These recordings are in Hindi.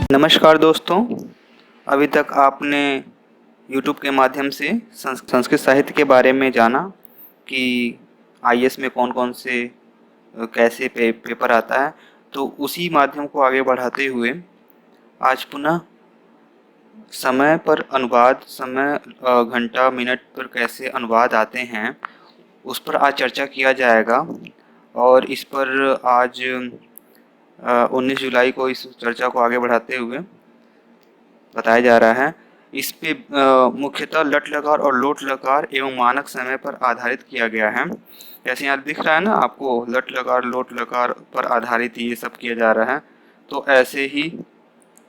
नमस्कार दोस्तों, अभी तक आपने YouTube के माध्यम से संस्कृत साहित्य के बारे में जाना कि आईएएस में कौन कौन से कैसे पेपर आता है। तो उसी माध्यम को आगे बढ़ाते हुए आज पुनः समय पर अनुवाद, घंटा मिनट पर कैसे अनुवाद आते हैं उस पर आज चर्चा किया जाएगा। और इस पर आज 19 जुलाई को इस चर्चा को आगे बढ़ाते हुए बताया जा रहा है। इस पे मुख्यतः लट लकार और लोट लकार एवं मानक समय पर आधारित किया गया है। जैसे यहाँ दिख रहा है ना आपको, लट लकार लोट लकार पर आधारित ये सब किया जा रहा है। तो ऐसे ही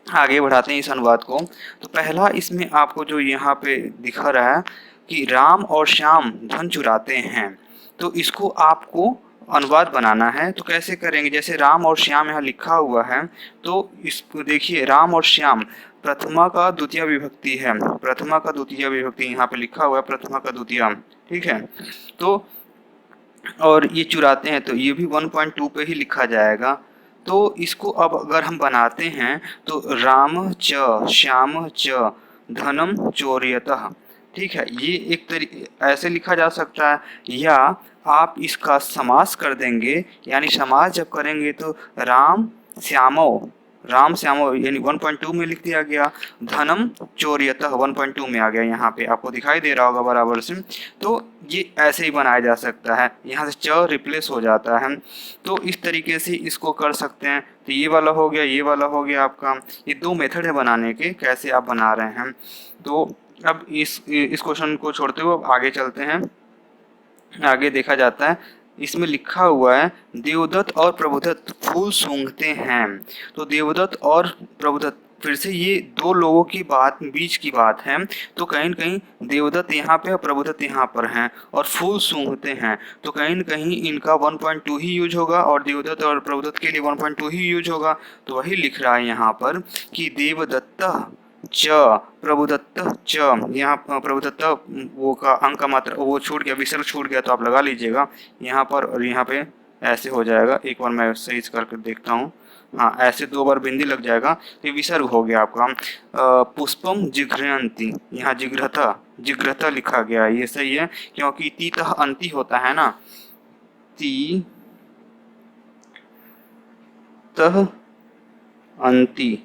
आगे बढ़ाते हैं इस अनुवाद को। तो पहला इसमें आपको जो यहाँ पे दिखा रहा है कि राम और श्याम धन चुराते हैं, तो इसको आपको अनुवाद बनाना है। तो कैसे करेंगे, जैसे राम और श्याम यहाँ लिखा हुआ है, तो इसको देखिए, राम और श्याम प्रथमा का द्वितीय विभक्ति है, प्रथमा का द्वितीय विभक्ति यहाँ पे लिखा हुआ है, प्रथमा का द्वितीय, ठीक है। तो और ये चुराते हैं तो ये भी 1.2 पे ही लिखा जाएगा। तो इसको अब अगर हम बनाते हैं तो राम च श्याम च धनम चोरयतः, ठीक है। ये एक तरीके ऐसे लिखा जा सकता है, या आप इसका समास कर देंगे, यानी समास जब करेंगे तो राम श्यामो यानी 1.2 में लिख दिया गया, धनम चोरयतः 1.2 में आ गया। यहाँ पे आपको दिखाई दे रहा होगा बराबर से। तो ये ऐसे ही बनाया जा सकता है, यहाँ से च रिप्लेस हो जाता है। तो इस तरीके से इसको कर सकते हैं। तो ये वाला हो गया, ये वाला हो गया आपका। ये दो मेथड है बनाने के, कैसे आप बना रहे हैं। तो अब इस क्वेश्चन को छोड़ते हुए आगे चलते हैं। आगे देखा जाता है, इसमें लिखा हुआ है देवदत्त और प्रभुदत्त फूल सूंघते हैं। तो देवदत्त और प्रभुदत्त, फिर से ये दो लोगों की बीच की बात है। तो कहीं न कहीं देवदत्त यहाँ पे और प्रभुदत्त यहाँ पर हैं और फूल सूंघते हैं। तो कहीं न कहीं इनका 1.2 ही यूज होगा और देवदत्त और प्रभुदत्त के लिए 1.2 ही यूज होगा। तो वही लिख रहा है यहाँ पर कि देवदत्त च प्रभुदत्त च, यहाँ प्रभुदत्त वो का अंक का मात्रा वो छूट गया, विसर्ग छूट गया, तो आप लगा लीजिएगा यहाँ पर और यहाँ पे ऐसे हो जाएगा। एक बार मैं सही करके देखता हूँ, हाँ ऐसे दो बार बिंदी लग जाएगा तो विसर्ग हो गया आपका। पुष्पम जिघ्रयंती, यहाँ जिघ्रता लिखा गया, ये सही है क्योंकि ती तह अंति होता है ना, ती तह अंति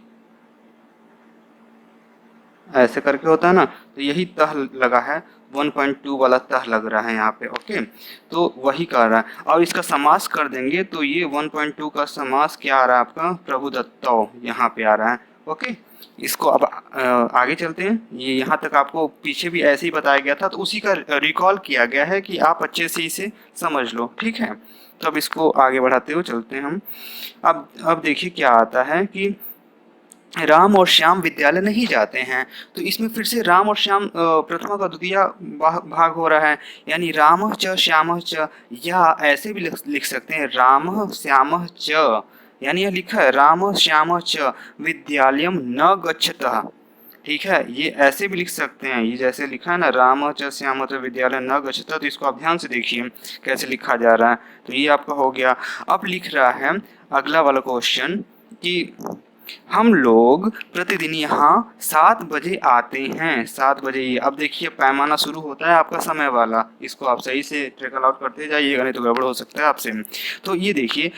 ऐसे करके होता है ना, तो यही तह लगा है, 1.2 वाला तह लग रहा है यहाँ पे। ओके, तो वही कर रहा है। और इसका समास कर देंगे तो ये 1.2 का समास क्या आ रहा है आपका, प्रभुदत्तो यहाँ पे आ रहा है। ओके, इसको अब आगे चलते हैं। ये यहाँ तक आपको पीछे भी ऐसे ही बताया गया था, तो उसी का रिकॉल किया गया है कि आप अच्छे से इसे समझ लो, ठीक है। तो अब इसको आगे बढ़ाते हुए चलते हैं हम। अब देखिए क्या आता है कि राम और श्याम विद्यालय नहीं जाते हैं। तो इसमें फिर से राम और श्याम प्रथमा का द्वितीय भाग हो रहा है, यानी राम च श्याम च, या ऐसे भी लिख सकते हैं राम श्याम च, यानी यह लिखा है राम श्याम च विद्यालयम न गच्छतः, ठीक है। ये ऐसे भी लिख सकते हैं, ये जैसे लिखा है ना राम च श्याम च विद्यालय न गच्छतः, तो इसको आप ध्यान से देखिए कैसे लिखा जा रहा है। तो ये आपका हो गया। अब लिख रहा है अगला वाला क्वेश्चन कि हम लोग प्रतिदिन यहाँ 7 बजे आते हैं, 7 बजे। ये अब देखिए पैमाना शुरू होता है आपका समय वाला, इसको आप सही से ट्रेकल आउट करते जाइएगा, नहीं तो गड़बड़ हो सकता है आपसे। तो ये देखिए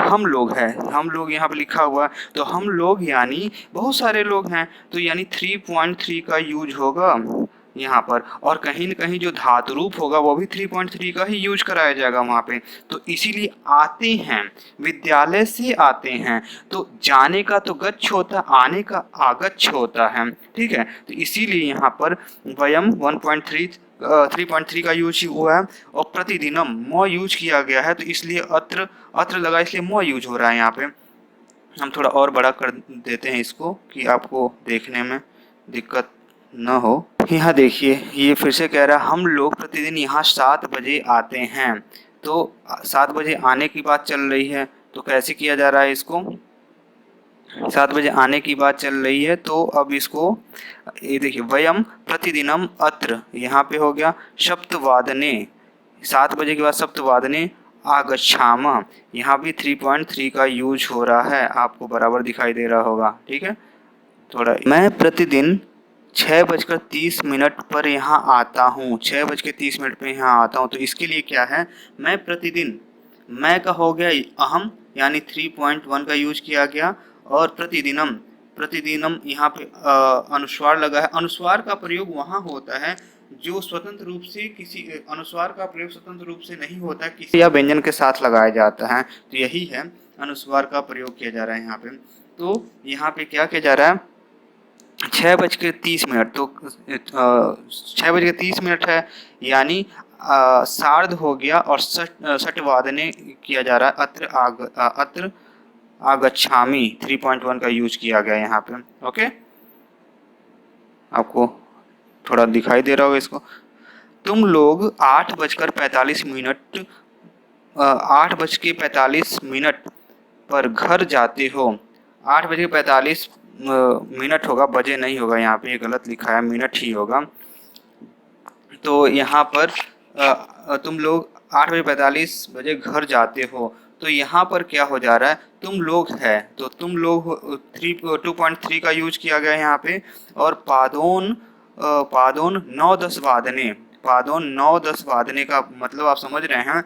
हम लोग हैं, हम लोग यहाँ पे लिखा हुआ है, तो हम लोग यानी बहुत सारे लोग हैं, तो यानी 3.3 का यूज होगा यहाँ पर। और कहीं न कहीं जो धातु रूप होगा वो भी 3.3 का ही यूज कराया जाएगा वहाँ पे। तो इसीलिए आते हैं, विद्यालय से आते हैं, तो जाने का तो गच्छ होता है, आने का आगच्छ होता है, ठीक है। तो इसीलिए यहाँ पर वयम 3.3 का यूज हुआ है और प्रतिदिनम म यूज किया गया है, तो इसलिए अत्र लगा, इसलिए म यूज हो रहा है यहाँ पे। हम थोड़ा और बड़ा कर देते हैं इसको कि आपको देखने में दिक्कत न हो। यहाँ देखिए ये फिर से कह रहा है हम लोग प्रतिदिन यहाँ 7 बजे आते हैं। तो 7 बजे आने की बात चल रही है, तो कैसे किया जा रहा है इसको, 7 बजे आने की बात चल रही है। तो अब इसको ये देखिए वयम प्रतिदिनम अत्र, यहाँ पे हो गया सप्तवादने, 7 बजे के बाद सप्तवादने आगच्छामः, यहाँ भी 3.3 का यूज हो रहा है, आपको बराबर दिखाई दे रहा होगा। ठीक है, थोड़ा मैं प्रतिदिन 6:30 पर यहाँ आता हूँ, 6:30 पे यहाँ आता हूँ। तो इसके लिए क्या है, मैं प्रतिदिन, मैं का हो गया अहम यानी 3.1 का यूज किया गया, और प्रतिदिनम, प्रतिदिनम यहाँ पे अनुस्वार लगा है। अनुस्वार का प्रयोग वहाँ होता है जो स्वतंत्र रूप से किसी, अनुस्वार का प्रयोग स्वतंत्र रूप से नहीं होता, किसी या व्यंजन के साथ लगाया जाता है। तो यही है, अनुस्वार का प्रयोग किया जा रहा है यहाँ पे। तो यहाँ पे क्या किया जा रहा है, 6:30, तो 6:30 है, यानी सार्ध हो गया, और षट वादने किया जा रहा है। अत्र आगच्छामि 3.1 का यूज किया गया यहाँ पे। ओके, आपको थोड़ा दिखाई दे रहा होगा इसको। तुम लोग 8:45 8:45 पर घर जाते हो। 8:45 होगा, बजे नहीं होगा, यहाँ पे गलत लिखा है, मिनट ही होगा। तो यहाँ पर तुम लोग 8:45 घर जाते हो, तो यहाँ पर क्या हो जा रहा है, तुम लोग है, तो तुम लोग 2.3 का यूज किया गया है यहाँ पे। और पादोन, पादोन 9-10 वादने, पादोन 9-10 वादने का मतलब आप समझ रहे हैं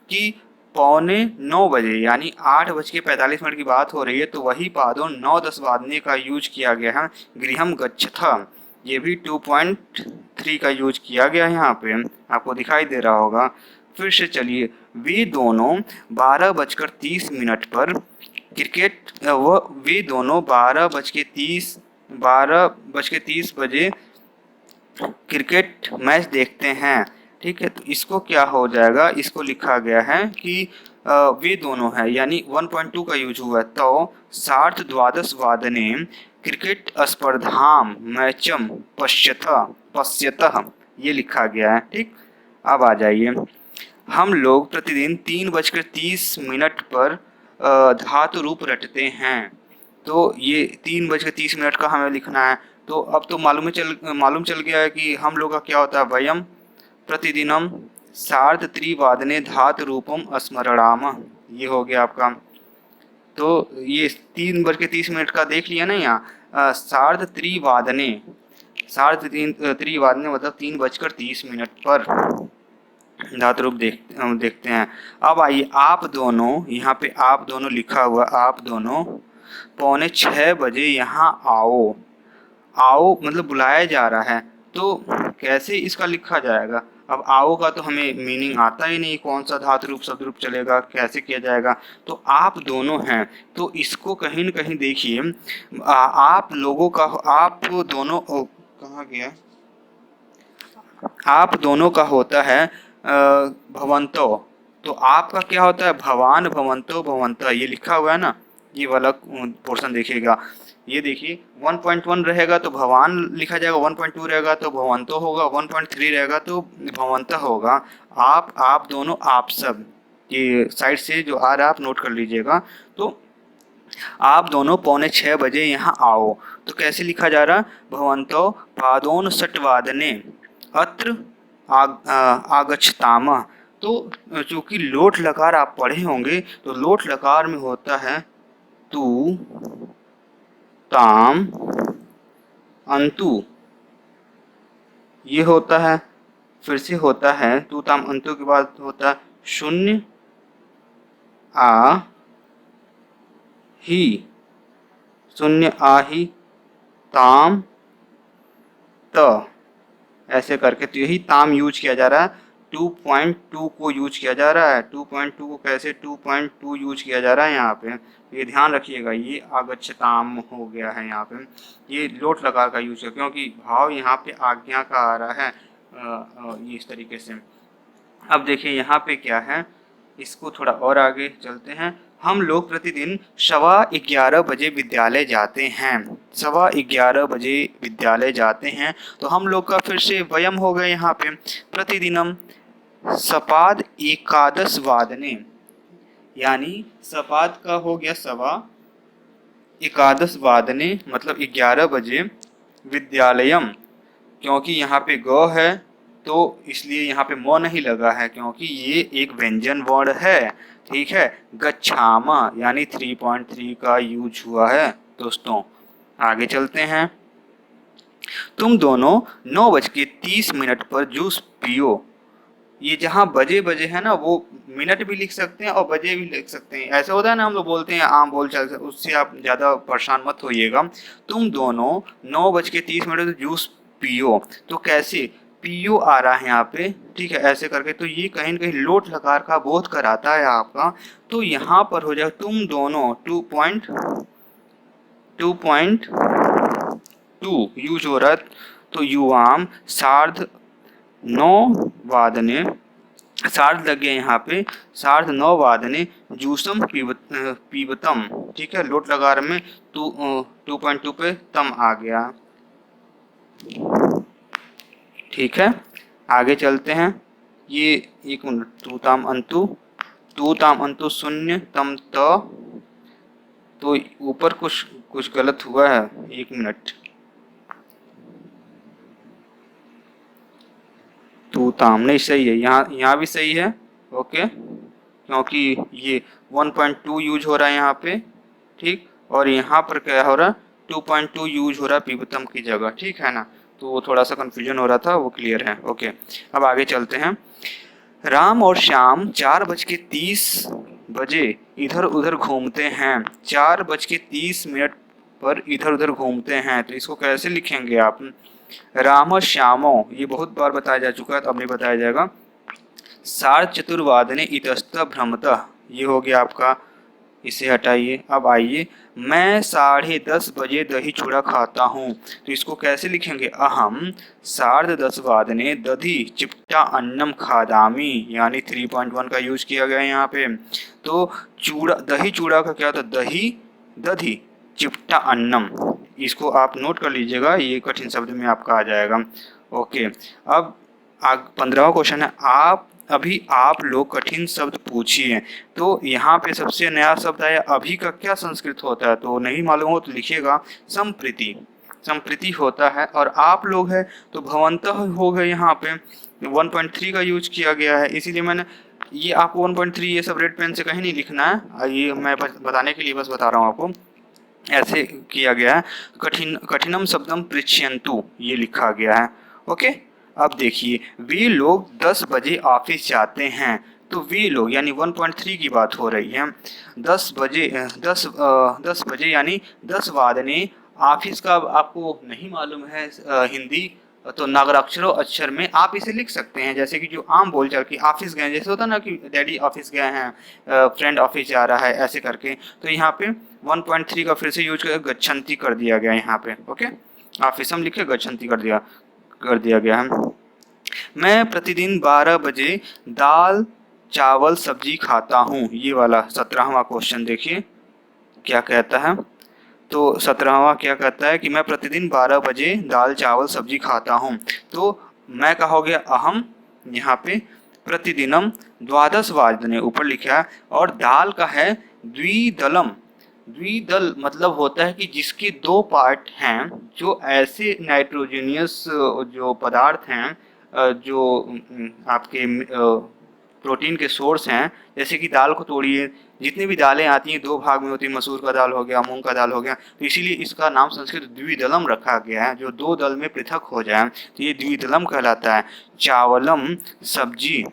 कि 8:45 यानी 8:45 की बात हो रही है, तो वही पादोन 9-10 वादने का यूज किया गया है। गृहम गच्छथ, ये भी 2.3 का यूज किया गया है यहाँ पे, आपको दिखाई दे रहा होगा। फिर से चलिए, वे दोनों 12:30 पर क्रिकेट, वे दोनों 12:30 बजे क्रिकेट मैच देखते हैं। ठीक है, तो इसको क्या हो जाएगा, इसको लिखा गया है कि वे दोनों है, यानी 1.2 का यूज हुआ है। तो 12:30 वादने क्रिकेट स्पर्धां मैचम पश्यतः, ये लिखा गया है। ठीक, अब आ जाइए, हम लोग प्रतिदिन 3:30 पर धातु रूप रटते हैं। तो ये 3:30 का हमें लिखना है। तो अब तो मालूम चल गया है कि हम लोग का क्या होता है, वयम प्रतिदिनम सार्धत्रिवादने धातु रूपम स्मरणामः, ये हो गया आपका। तो ये 3:30 का देख लिया ना यहाँ, सार्धत्रिवादने, त्रिवादने मतलब 3:30 पर धातु रूप देखते हैं। अब आइए, आप दोनों, यहाँ पे आप दोनों लिखा हुआ, आप दोनों 5:45 यहाँ आओ। आओ मतलब बुलाया जा रहा है, तो कैसे इसका लिखा जाएगा। अब आओ का तो हमें मीनिंग आता ही नहीं, कौन सा धातु रूप शब्द रूप चलेगा, कैसे किया जाएगा। तो आप दोनों हैं, तो इसको कहीं न कहीं देखिए, आप लोगों का, आप दोनों, कहाँ गया, आप दोनों का होता है भवंतो। तो आपका क्या होता है, भवान भवंतो भवंतः, ये लिखा हुआ है ना, ये वाला पोर्शन देखिएगा। ये देखिए 1.1 रहेगा तो भवान लिखा जाएगा, 1.2 रहेगा तो भवंतो होगा, 1.3 रहेगा तो भवंतः होगा। आप दोनों, आप सब, ये साइड से जो आ रहा है आप नोट कर लीजिएगा। तो आप दोनों 5:45 यहाँ आओ, तो कैसे लिखा जा रहा, भवंतो पादोन षट्वादने अत्र आगच्छतामः। तो चूंकि लोट लकार आप पढ़े होंगे, तो लोट लकार में होता है तू ताम अंतु, ये होता है। फिर से होता है तू ताम अंतु के बाद होता है शून्य आ ही, शून्य आ ही ताम त, ऐसे करके। तो यही ताम यूज किया जा रहा है, 2.2 को यूज किया जा रहा है। 2.2 को कैसे 2.2 यूज किया जा रहा है यहाँ पे, ये ध्यान रखिएगा। ये आगच्छताम हो गया है यहाँ पे, ये लोट लकार का यूज है, क्योंकि भाव यहाँ पे आज्ञा का आ रहा है, ये इस तरीके से। अब देखिए यहाँ पे क्या है, इसको थोड़ा और आगे चलते हैं। हम लोग प्रतिदिन 11:15 विद्यालय जाते हैं, 11:15 विद्यालय जाते हैं। तो हम लोग का फिर से वयम हो गए यहाँ पे, प्रतिदिनम सपाद एकादश वादने, यानी सपाद का हो गया सवा, एकादश वादने मतलब 11 बजे, विद्यालयम क्योंकि यहाँ पे ग है तो इसलिए यहाँ पे म नहीं लगा है क्योंकि ये एक व्यंजन वर्ण है। ठीक है, गच्छामा यानी 3.3 का यूज हुआ है दोस्तों। आगे चलते हैं। तुम दोनों 9:30 पर जूस पियो। ये जहाँ बजे बजे है ना, वो मिनट भी लिख सकते हैं और बजे भी लिख सकते हैं। ऐसा होता है ना, हम लोग बोलते हैं आम बोलचाल से, उससे आप ज़्यादा परेशान मत होइएगा। तुम दोनों 9:30 पर जूस पियो, तो कैसे पियो आ रहा है यहाँ पे, ठीक है, ऐसे करके, तो ये कहीं न कहीं लोट लकार का बोध कराता है आपका। तो यहाँ पर हो जाएगा तुम दोनों 2.2 यूज हो रहा है। तो युवाम सार्ध 9 वादने, सार्ध लग गया यहाँ पे, सार्ध 9 वादने जूसम पीबतम। ठीक है, लोट लगा में 2.2 पे तम आ गया। ठीक है, आगे चलते हैं। ये एक मिनट, तू ताम अंतु शून्य तम तो ऊपर कुछ कुछ गलत हुआ है, एक मिनट। तू ताम नहीं सही है, यहाँ भी सही है। ओके, क्योंकि ये 1.2 यूज हो रहा है यहाँ पे। ठीक, और यहाँ पर क्या हो रहा है, 2.2 यूज हो रहा है पीबतम की जगह। ठीक है ना, तो वो थोड़ा सा कंफ्यूजन हो रहा था, वो क्लियर है। ओके, अब आगे चलते हैं। राम और श्याम 4:30 इधर उधर घूमते हैं। 4:30 पर इधर उधर घूमते हैं, तो इसको कैसे लिखेंगे आप? राम श्यामो, ये बहुत बार बताया जा चुका है, तो अब नहीं बताया जाएगा। सार्धचतुर्वादने इतस्ततः भ्रमतः, ये हो गया आपका, इसे हटाइए। अब आइए, मैं 10:30 दही चूड़ा खाता हूँ, तो इसको कैसे लिखेंगे? अहम 10:30 दधि चिपटा अन्नम खादामी, यानी 3.1 का यूज किया गया है यहाँ पे। तो चूड़ा, दही चूड़ा का क्या होता है? दही दधि चिपटा अन्नम, इसको आप नोट कर लीजिएगा, ये कठिन शब्द में आपका आ जाएगा। ओके, अब 15वां क्वेश्चन है, आप लोग कठिन शब्द पूछिए। तो यहाँ पे सबसे नया शब्द आया, अभी का क्या संस्कृत होता है? तो नहीं मालूम हो तो लिखिएगा संप्रीति। संप्रीति होता है, और आप लोग है तो भवंतः हो गए। यहाँ पे 1.3 का यूज किया गया है, इसीलिए मैंने ये आपको 1.3 ये सब रेड पेन से कहीं नहीं लिखना है, ये मैं बताने के लिए बस बता रहा हूँ आपको। ऐसे किया गया है, कठिनम शब्दम पृच्छयन्तु, ये लिखा गया है। ओके, अब देखिए, वे लोग 10 बजे ऑफिस जाते हैं, तो वे लोग यानी 1.3 की बात हो रही है। 10 बजे यानी 10 वादने, ऑफिस का आपको नहीं मालूम है हिंदी, तो नागराक्षरों अक्षर में आप इसे लिख सकते हैं, जैसे कि जो आम बोलचाल की ऑफिस गए, जैसे होता ना कि डैडी ऑफिस गए हैं, फ्रेंड ऑफिस जा रहा है, ऐसे करके। तो यहाँ पे 1.3 का फिर से यूज कर गच्छन्ति कर दिया गया यहाँ पे। ओके, ऑफिस हम लिखे, गच्छन्ति कर दिया गया है। मैं प्रतिदिन 12 बजे दाल चावल सब्जी खाता हूँ, ये वाला 17वां क्वेश्चन देखिए क्या कहता है। तो 17वां क्या कहता है कि मैं प्रतिदिन 12 बजे दाल चावल सब्जी खाता हूँ। तो मैं का हो गया अहम, यहाँ पे प्रतिदिनम 12 वादने ऊपर लिखा है, और दाल का है द्विदलम। द्विदल मतलब होता है कि जिसके 2 पार्ट हैं, जो ऐसे नाइट्रोजनियस जो पदार्थ हैं, जो आपके प्रोटीन के सोर्स हैं। जैसे कि दाल को तोड़िए, जितनी भी दालें आती हैं 2 भाग में होती हैं, मसूर का दाल हो गया, मूंग का दाल हो गया, तो इसीलिए इसका नाम संस्कृत द्विदलम रखा गया है, जो 2 दल में पृथक हो जाए, तो ये द्विदलम कहलाता है। चावलम सब्जी,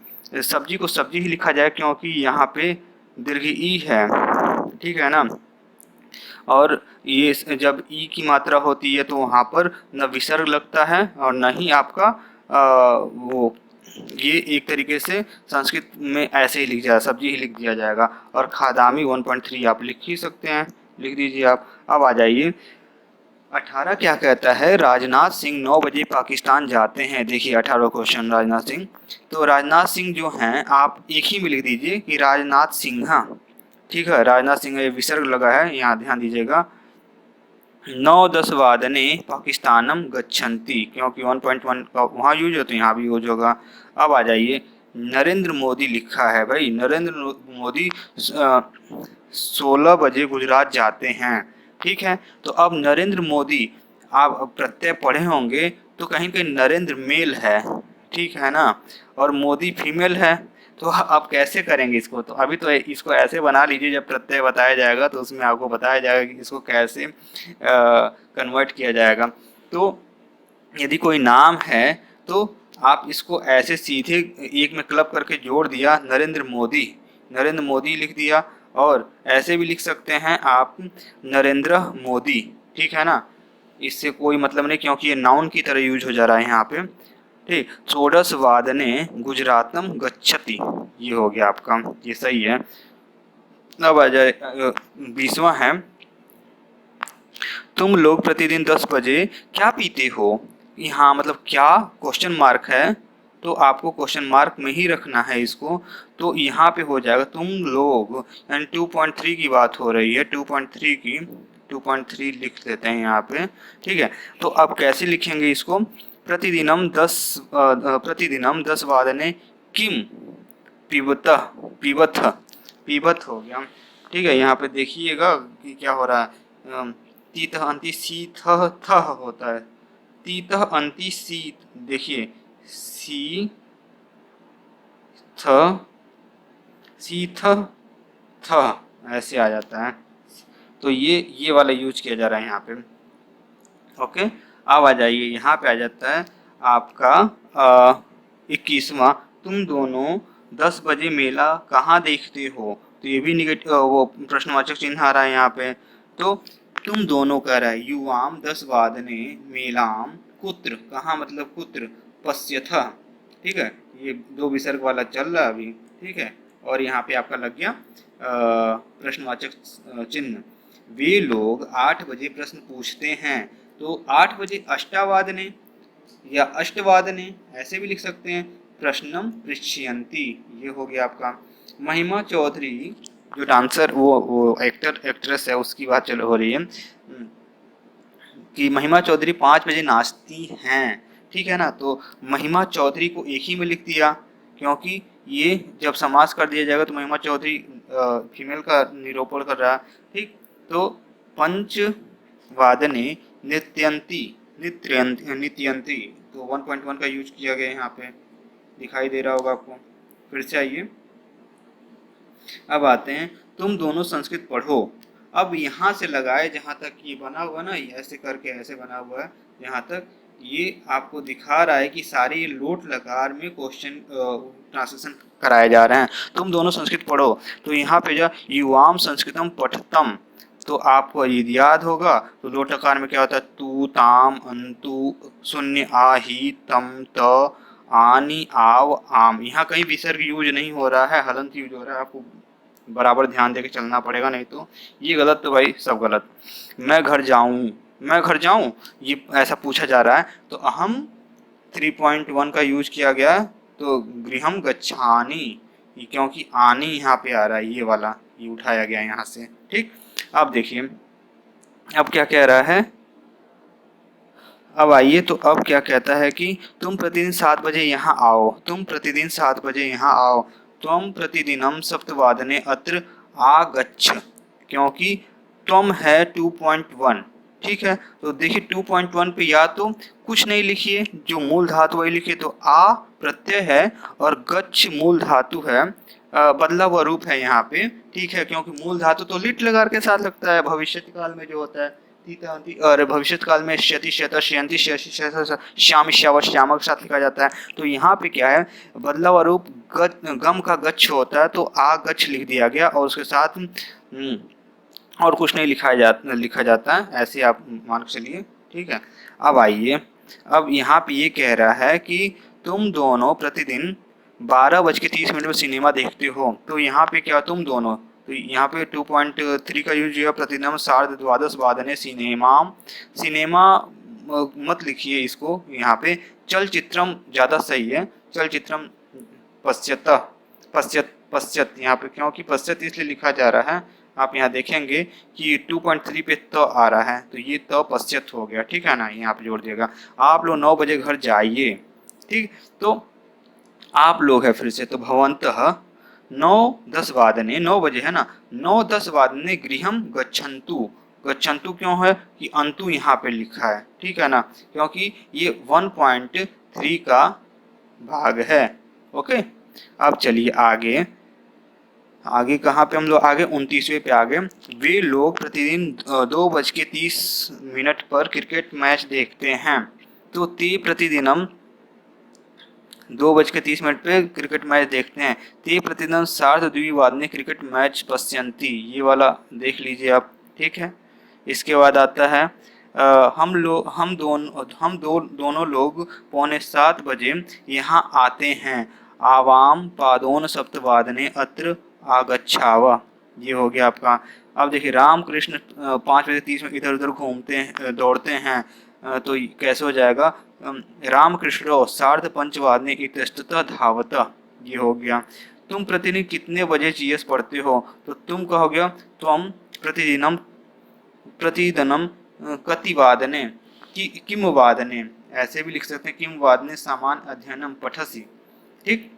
सब्जी को सब्जी ही लिखा जाए क्योंकि यहाँ पे दीर्घ ई है, ठीक है ना। और ये जब ई की मात्रा होती है तो वहाँ पर न विसर्ग लगता है और न ही आपका वो, ये एक तरीके से संस्कृत में ऐसे ही लिख जाएगा, सब्जी ही लिख दिया जाएगा। और खादामी 1.3 आप लिख ही सकते हैं, लिख दीजिए आप। अब आ जाइए 18 क्या कहता है, राजनाथ सिंह 9 बजे पाकिस्तान जाते हैं। देखिए 18वां क्वेश्चन, राजनाथ सिंह। तो राजनाथ सिंह जो हैं, आप एक ही में लिख दीजिए कि राजनाथ सिंह, ठीक है, राजनाथ सिंह, ये विसर्ग लगा है, यहाँ ध्यान दीजिएगा। 9-10 वादने पाकिस्तानम गच्छन्ति, क्योंकि 1.1 का वहाँ यूज होता है, यहाँ भी यूज होगा। अब आ जाइए, नरेंद्र मोदी लिखा है भाई, नरेंद्र मोदी 16 बजे गुजरात जाते हैं, ठीक है। तो अब नरेंद्र मोदी, आप प्रत्यय पढ़े होंगे तो कहीं कहीं नरेंद्र मेल है, ठीक है ना, और मोदी फीमेल है। तो आप कैसे करेंगे इसको? तो अभी तो इसको ऐसे बना लीजिए, जब प्रत्यय बताया जाएगा तो उसमें आपको बताया जाएगा कि इसको कैसे कन्वर्ट किया जाएगा। तो यदि कोई नाम है तो आप इसको ऐसे सीधे एक में क्लब करके जोड़ दिया, नरेंद्र मोदी, नरेंद्र मोदी लिख दिया। और ऐसे भी लिख सकते हैं आप नरेंद्र मोदी, ठीक है ना, इससे कोई मतलब नहीं क्योंकि ये नाउन की तरह यूज हो जा रहा है यहाँ पे। ठीक, षोडश वादने गुजरातम गच्छति, ये हो गया आपका, ये सही है। अब आ जाए 20वां है, तुम लोग प्रतिदिन 10 बजे क्या पीते हो? यहाँ मतलब क्या क्वेश्चन मार्क है, तो आपको क्वेश्चन मार्क में ही रखना है इसको। तो यहाँ पे हो जाएगा तुम लोग, यानी 2.3 की बात हो रही है, 2.3 की, 2.3 लिख लेते हैं यहाँ पे, ठीक है। तो अब कैसे लिखेंगे इसको? प्रतिदिनम 10 वादने किम पिबत, पिबथ, पिबथ हो गया, ठीक है। यहाँ पे देखिएगा कि क्या हो रहा है, तीत अंति सीथ थ होता है, तीत अंति सीत, देखिए सी थ, सी थ थ ऐसे आ जाता है। तो ये वाला यूज किया जा रहा है यहाँ पे। ओके, अब आ जाइए, यहाँ पे आ जाता है आपका 21वां, तुम दोनों 10 बजे मेला कहाँ देखते हो? तो ये भी निगेटिव, वो प्रश्नवाचक चिन्ह आ रहा है यहाँ पे। तो तुम दोनों कह रहा है, युवाम 10 वादने मेलाम कुत्र, कहाँ मतलब कुत्र, पश्यथ, ठीक है। ये दो विसर्ग वाला चल रहा है अभी, ठीक है। और यहाँ पे आपका लग गया प्रश्नवाचक चिन्ह। वे लोग 8 बजे प्रश्न पूछते हैं, तो 8 बजे अष्टावादने या अष्टवादने ऐसे भी लिख सकते हैं। प्रश्नम पृच्छयन्ति, ये हो गया आपका। महिमा चौधरी जो डांसर, वो एक्टर एक्ट्रेस है, उसकी बात चल हो रही है कि महिमा चौधरी 5 बजे नाचती हैं, ठीक है ना। तो महिमा चौधरी को एक ही में लिख दिया, क्योंकि ये जब समास कर दिया जाएगा तो महिमा चौधरी फीमेल का निरूपण कर रहा है, ठीक। तो पंच वादने नित्यंती, नित्यंती, तो 1.1 का यूज किया गया यहाँ पे, दिखाई दे रहा होगा आपको। फिर से आइए, अब आते हैं, तुम दोनों संस्कृत पढ़ो। अब यहाँ से लगाए जहाँ तक ये बना हुआ ना, ऐसे करके ऐसे बना हुआ है, यहाँ तक ये आपको दिखा रहा है कि सारे लोट लकार में क्वेश्चन ट्रांसलेशन कराए जा रहे हैं। तुम दोनों संस्कृत पढ़ो, तो यहाँ पे जो युवाम संस्कृतम पठतम, तो आपको यदि याद होगा तो लोट लकार में क्या होता है, तू ताम अंतु शून्य आ ही तम त आनी आव आम। यहाँ कहीं विसर्ग यूज नहीं हो रहा है, हलंत यूज हो रहा है, आपको बराबर ध्यान देके चलना पड़ेगा, नहीं तो ये गलत तो भाई सब गलत। मैं घर जाऊं, मैं घर जाऊं, ये ऐसा पूछा जा रहा है, तो अहम 3.1 का यूज किया गया, तो गृहम गच्छानि, क्योंकि आनी यहाँ पे आ रहा है, ये वाला ये उठाया गया यहाँ से, ठीक। अब देखिए अब क्या कह रहा है, अब आइए, तो अब क्या कहता है कि तुम प्रतिदिन 7 बजे यहाँ आओ, तुम प्रतिदिन 7 बजे यहाँ आओ, त्वम प्रतिदिनम सप्तवादने अत्र आगच्छ, क्योंकि त्वम है 2.1, ठीक है। तो देखिए 2.1 पे या तो कुछ नहीं लिखिए, जो मूल धातु वही लिखिए, तो आ प्रत्यय है और गच्छ मूल धातु है, बदला हुआ रूप है यहाँ पे, ठीक है। क्योंकि मूल धातु तो लिट लगा के साथ लगता है भविष्य काल में जो होता है, और भविष्य काल में श्यति श्यत श्यंति श्याम श्याव श्यामक साथ लिखा जाता है। तो यहाँ पे क्या है, बदला हुआ रूप गम का गच्छ होता है, तो आ गच्छ लिख दिया गया और उसके साथ और कुछ नहीं लिखा जाता है, ऐसे आप मान के चलिए, ठीक है। अब आइए, अब यहाँ पे ये कह रहा है कि तुम दोनों प्रतिदिन 12:30 में सिनेमा देखते हो, तो यहाँ पे क्या, तुम दोनों, तो यहाँ पे 2.3 का यूज हुआ, प्रतिदिन 12:30 वादने सिनेमा, सिनेमा मत लिखिए इसको, यहाँ पे चलचित्रम ज़्यादा सही है, चलचित्रम पश्यत, पश्यत यहाँ पे, क्योंकि पश्यत इसलिए लिखा जा रहा है, आप यहाँ देखेंगे कि 2.3 पे त आ रहा है, तो ये त पश्यत हो गया, ठीक है ना, यहाँ पे जोड़ दिएगा। आप लोग 9 बजे घर जाइए, ठीक। तो आप लोग है फिर से, तो भवन्तः 9:10 वादने, 9 बजे है ना, 9:10 वादने गृहम गच्छन्तु, गच्छन्तु क्यों है कि अंतु यहाँ पे लिखा है, ठीक है ना, क्योंकि ये 1.3 का भाग है। ओके, अब चलिए आगे। आगे कहाँ पे हम लोग आगे 29वें पे आगे। वे लोग प्रतिदिन 2:30 पर क्रिकेट मैच देखते हैं। तो ते प्रतिदिनम 2:30 पे क्रिकेट मैच देखते हैं। ते प्रतिदिन सार्धद्विवादने क्रिकेट मैच पश्यन्ति। ये वाला देख लीजिए आप, ठीक है। इसके बाद आता है हम दोनों लोग 6:45 यहाँ आते हैं। आवाम पादोन सप्तवादने अत्र आगच्छावा। ये हो गया आपका। अब देखिए रामकृष्ण 5:30 में इधर उधर घूमते हैं, दौड़ते हैं। तो कैसे हो जाएगा, रामकृष्णो सार्धपंचवादने इतस्ततः धावता। ये हो गया। तुम प्रतिदिन कितने बजे जीएस पढ़ते हो, तो तुम कहोगे तुम प्रतिदिनम प्रतिदिनम कतिवादने किम वादने। ऐसे भी लिख सकते हैं किम वादने सामान अध्ययनम पठसी। ठीक,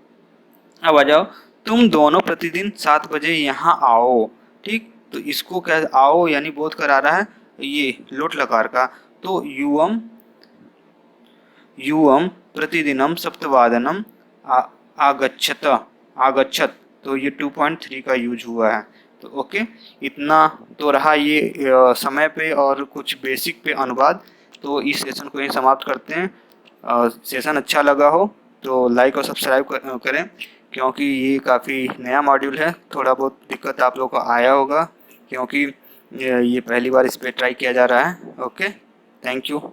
अब आ जाओ। तुम दोनों प्रतिदिन 7 बजे यहाँ आओ। ठीक, तो इसको क्या, आओ यानी बोध करा रहा है ये लोट लकार का। तो युवम प्रतिदिनम सप्तवादनम आगच्छत आगच्छत। तो ये 2.3 का यूज हुआ है। तो ओके, इतना तो रहा ये समय पे और कुछ बेसिक पे अनुवाद। तो इस सेशन को यहीं समाप्त करते हैं। सेशन अच्छा लगा हो तो लाइक और सब्सक्राइब करें, क्योंकि ये काफ़ी नया मॉड्यूल है। थोड़ा बहुत दिक्कत आप लोगों को आया होगा, क्योंकि ये पहली बार इस पर ट्राई किया जा रहा है। Okay, thank you.